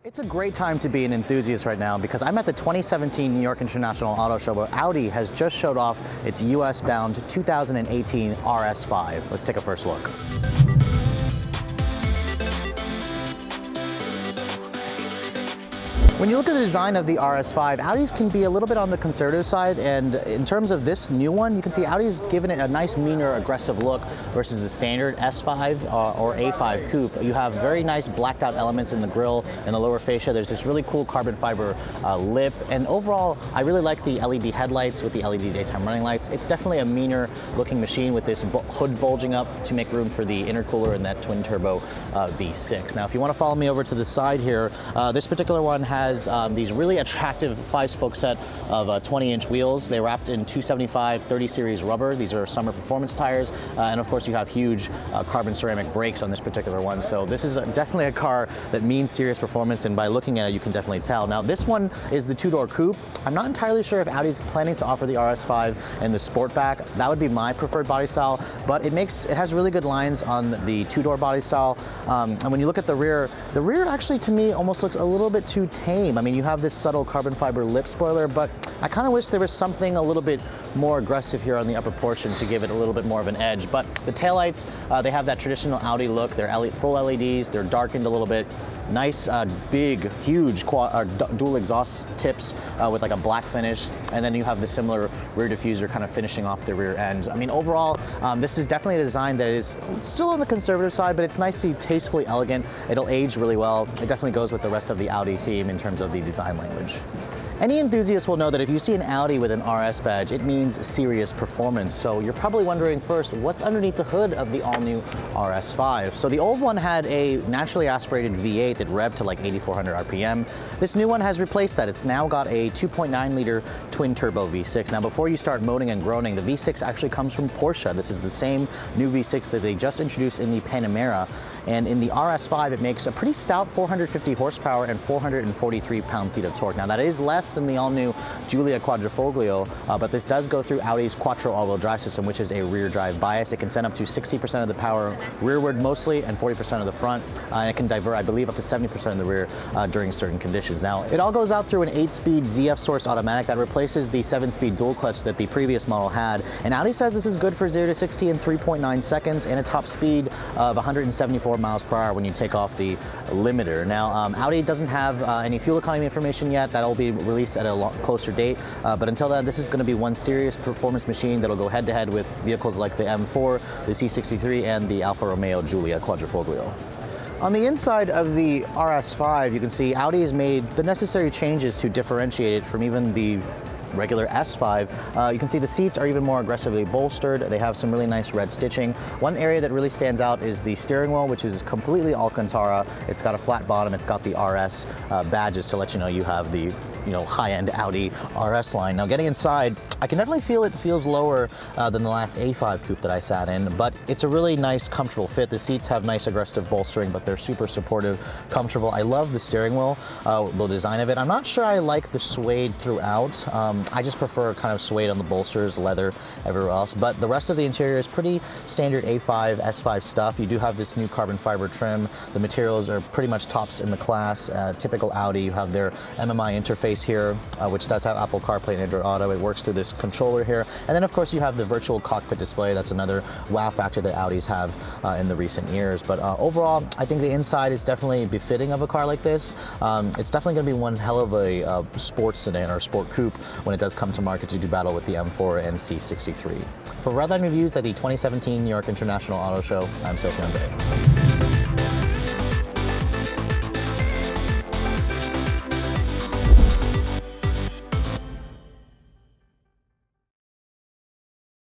It's a great time to be an enthusiast right now because I'm at the 2017 New York International Auto Show where Audi has just showed off its US-bound 2018 RS5. Let's take a first look. When you look at the design of the RS5, Audi's can be a little bit on the conservative side, and in terms of this new one, you can see Audi's given it a nice, meaner, aggressive look versus the standard S5 or A5 coupe. You have very nice blacked out elements in the grille and the lower fascia. There's this really cool carbon fiber lip, and overall, I really like the LED headlights with the LED daytime running lights. It's definitely a meaner looking machine with this hood bulging up to make room for the intercooler and that twin turbo V6. Now, if you want to follow me over to the side here, this particular one has these really attractive 5-spoke set of 20-inch wheels. They wrapped in 275 30 series rubber. These are summer performance tires, and of course you have huge carbon ceramic brakes on this particular one. So this is definitely a car that means serious performance, and by looking at it you can definitely tell. Now this one is the two-door coupe. I'm not entirely sure if Audi's planning to offer the RS5 and the Sportback. That would be my preferred body style, but it has really good lines on the two-door body style. And when you look at the rear actually to me almost looks a little bit too tame. I mean, you have this subtle carbon fiber lip spoiler, but I kind of wish there was something a little bit more aggressive here on the upper portion to give it a little bit more of an edge. But the taillights, they have that traditional Audi look. They're full LEDs, they're darkened a little bit. Nice, big, huge dual exhaust tips with like a black finish, and then you have the similar rear diffuser kind of finishing off the rear end. I mean, overall, this is definitely a design that is still on the conservative side, but it's nicely, tastefully elegant. It'll age really well. It definitely goes with the rest of the Audi theme in terms of the design language. Any enthusiast will know that if you see an Audi with an RS badge, it means serious performance. So you're probably wondering first, what's underneath the hood of the all-new RS5? So the old one had a naturally aspirated V8 that revved to like 8,400 RPM. This new one has replaced that. It's now got a 2.9-liter twin-turbo V6. Now, before you start moaning and groaning, the V6 actually comes from Porsche. This is the same new V6 that they just introduced in the Panamera. And in the RS5, it makes a pretty stout 450 horsepower and 443 pound-feet of torque. Now, that is less than the all-new Giulia Quadrifoglio, but this does go through Audi's Quattro all-wheel drive system, which is a rear drive bias. It can send up to 60% of the power rearward mostly and 40% of the front, and it can divert, I believe, up to 70% of the rear during certain conditions. Now, it all goes out through an 8-speed ZF-sourced automatic that replaces the 7-speed dual clutch that the previous model had, and Audi says this is good for 0 to 60 in 3.9 seconds and a top speed of 174 miles per hour when you take off the limiter. Now, Audi doesn't have any fuel economy information yet. That'll be released at a closer date, but until then, this is going to be one serious performance machine that'll go head-to-head with vehicles like the M4, the C63, and the Alfa Romeo Giulia Quadrifoglio. On the inside of the RS5, you can see Audi has made the necessary changes to differentiate it from even the regular S5. You can see the seats are even more aggressively bolstered. They have some really nice red stitching. One area that really stands out is the steering wheel, which is completely Alcantara. It's got a flat bottom. It's got the RS badges to let you know you have the high-end Audi RS line. Now, getting inside, I can definitely feel it feels lower than the last A5 coupe that I sat in, but it's a really nice, comfortable fit. The seats have nice aggressive bolstering, but they're super supportive, comfortable. I love the steering wheel, the design of it. I'm not sure I like the suede throughout. I just prefer kind of suede on the bolsters, leather everywhere else, but the rest of the interior is pretty standard A5, S5 stuff. You do have this new carbon fiber trim. The materials are pretty much tops in the class. Typical Audi, you have their MMI interface here, which does have Apple CarPlay and Android Auto. It works through this controller here. And then, of course, you have the virtual cockpit display. That's another wow factor that Audis have in the recent years. But overall, I think the inside is definitely befitting of a car like this. It's definitely going to be one hell of a sports sedan or sport coupe when it does come to market to do battle with the M4 and C63. For Redline Reviews at the 2017 New York International Auto Show, I'm Sophian Bay.